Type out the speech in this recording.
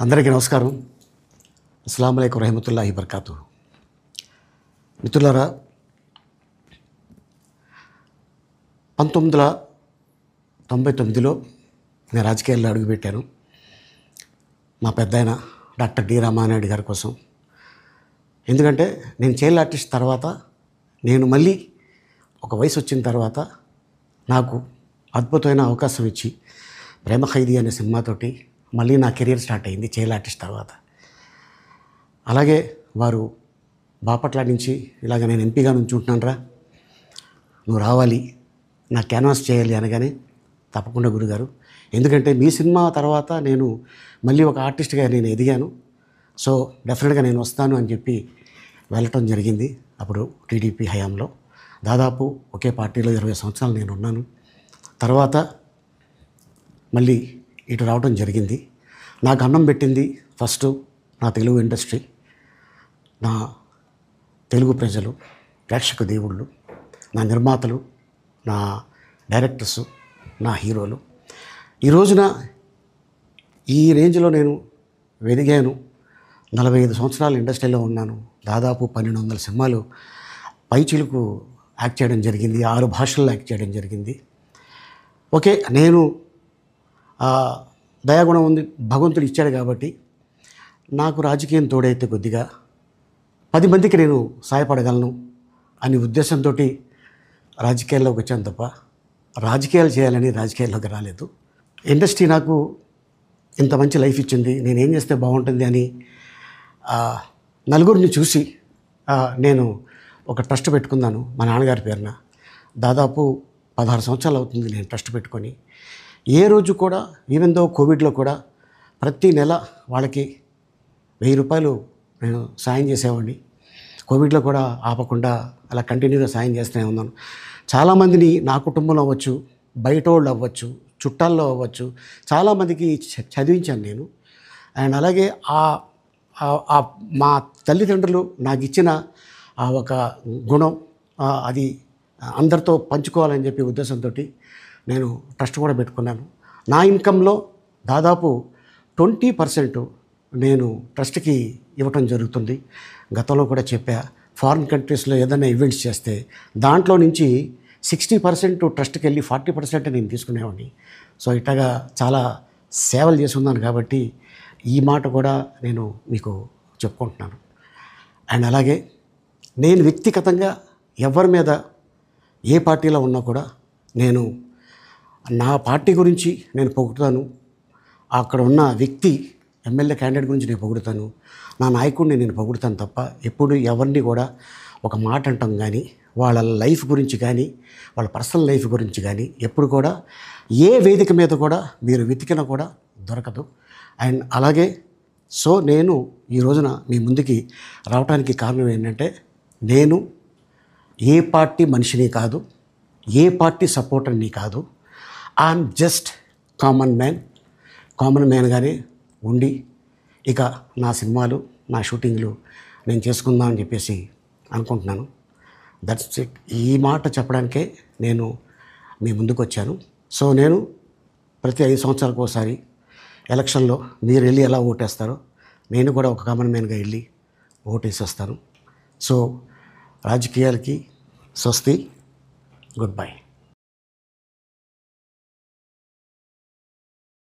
అందరికీ నమస్కారం. అస్సలాము అలైకుం రహమతుల్లాహి బర్కాతు. మిత్రులారా, 1999లో నేను రాజకీయాల్లో అడుగుపెట్టాను. మా పెద్దాయన డాక్టర్ డి రామానాయుడు గారి కోసం. ఎందుకంటే నేను చైల్డ్ ఆర్టిస్ట్ తర్వాత నేను మళ్ళీ ఒక వయసు వచ్చిన తర్వాత నాకు అద్భుతమైన అవకాశం ఇచ్చి ప్రేమ ఖైదీ అనే సినిమాతోటి మళ్ళీ నా కెరీర్ స్టార్ట్ అయింది చైల్డ్ ఆర్టిస్ట్ తర్వాత. అలాగే వారు బాపట్ల నుంచి ఇలాగ నేను ఎంపీగా నుంచుంటున్నాను రా, నువ్వు రావాలి, నా క్యాన్వాస్ చేయాలి అనగానే తప్పకుండా గురుగారు, ఎందుకంటే మీ సినిమా తర్వాత నేను మళ్ళీ ఒక ఆర్టిస్ట్గా నేను ఎదిగాను, సో డెఫినెట్గా నేను వస్తాను అని చెప్పి వెళ్ళటం జరిగింది. అప్పుడు టీడీపీ హయాంలో దాదాపు ఒకే పార్టీలో 20 సంవత్సరాలు నేను ఉన్నాను. తర్వాత మళ్ళీ ఇటు రావడం జరిగింది. నాకు అన్నం పెట్టింది ఫస్ట్ నా తెలుగు ఇండస్ట్రీ, నా తెలుగు ప్రజలు, ప్రేక్షక దేవుళ్ళు, నా నిర్మాతలు, నా డైరెక్టర్స్, నా హీరోలు. ఈ రోజున ఈ రేంజ్లో నేను వెదిగాను. 45 సంవత్సరాలు ఇండస్ట్రీలో ఉన్నాను. దాదాపు 1200 సినిమాలు పైచిలుకు యాక్ట్ చేయడం జరిగింది. 6 భాషల్లో యాక్ట్ చేయడం జరిగింది. ఓకే, నేను దయాగుణం ఉంది, భగవంతుడు ఇచ్చాడు కాబట్టి నాకు రాజకీయం తోడైతే కొద్దిగా 10 మందికి నేను సహాయపడగలను అనే ఉద్దేశంతో రాజకీయాల్లోకి వచ్చాను తప్ప రాజకీయాలు చేయాలని రాజకీయాల్లోకి రాలేదు. ఇండస్ట్రీ నాకు ఇంత మంచి లైఫ్ ఇచ్చింది, నేనేం చేస్తే బాగుంటుంది అని నలుగురిని చూసి నేను ఒక ట్రస్ట్ పెట్టుకున్నాను మా నాన్నగారి పేరున. దాదాపు 16 సంవత్సరాలు అవుతుంది నేను ట్రస్ట్ పెట్టుకొని. ఏ రోజు కూడా, ఈవెన్ దో కోవిడ్లో కూడా ప్రతి నెల వాళ్ళకి 1000 రూపాయలు నేను సాయం చేసేవాడిని. కోవిడ్లో కూడా ఆపకుండా అలా కంటిన్యూగా సాయం చేస్తూనే ఉన్నాను. చాలామందిని నా కుటుంబంలో అవ్వచ్చు, బయట వాళ్ళు అవ్వచ్చు, చుట్టాల్లో అవ్వచ్చు, చాలామందికి చదివించాను నేను. అండ్ అలాగే మా తల్లిదండ్రులు నాకు ఇచ్చిన ఒక గుణం అది అందరితో పంచుకోవాలని చెప్పి ఉద్దేశంతో నేను ట్రస్ట్ కూడా పెట్టుకున్నాను. నా ఇన్కంలో దాదాపు 20% నేను ట్రస్ట్కి ఇవ్వటం జరుగుతుంది. గతంలో కూడా చెప్పా, ఫారిన్ కంట్రీస్లో ఏదైనా ఈవెంట్స్ చేస్తే దాంట్లో నుంచి 60% ట్రస్ట్కి వెళ్ళి 40% నేను తీసుకునేవాడిని. సో ఇట్లాగా చాలా సేవలు చేసి ఉన్నాను కాబట్టి ఈ మాట కూడా నేను మీకు చెప్పుకుంటున్నాను. అండ్ అలాగే నేను వ్యక్తిగతంగా ఎవరి మీద ఏ పార్టీలో ఉన్నా కూడా నేను నా పార్టీ గురించి నేను పొగుడుతాను, అక్కడ ఉన్న వ్యక్తి ఎమ్మెల్యే క్యాండిడేట్ గురించి నేను పొగుడుతాను, నా నాయకుడిని నేను పొగుడుతాను తప్ప ఎప్పుడు ఎవరిని కూడా ఒక మాట అంటాం కానీ వాళ్ళ లైఫ్ గురించి కానీ వాళ్ళ పర్సనల్ లైఫ్ గురించి కానీ ఎప్పుడు కూడా ఏ వేదిక మీద కూడా మీరు వెతికినా కూడా దొరకదు. అండ్ అలాగే సో నేను ఈ రోజున మీ ముందుకి రావడానికి కారణం ఏంటంటే, నేను ఏ పార్టీ మనిషిని కాదు, ఏ పార్టీ సపోర్టర్ని కాదు, ఐఎమ్ జస్ట్ కామన్ మ్యాన్గానే ఉండి ఇక నా సినిమాలు, నా షూటింగ్లు నేను చేసుకుందామని చెప్పేసి అనుకుంటున్నాను. That's it. ఈ మాట చెప్పడానికే నేను మీ ముందుకు వచ్చాను. సో నేను ప్రతి 5 సంవత్సరాలకు ఒకసారి ఎలక్షన్లో మీరు వెళ్ళి ఎలా ఓటేస్తారో నేను కూడా ఒక కామన్ మ్యాన్గా వెళ్ళి ఓటేసేస్తాను. సో రాజకీయాలకి స్వస్తి, గుడ్ బై.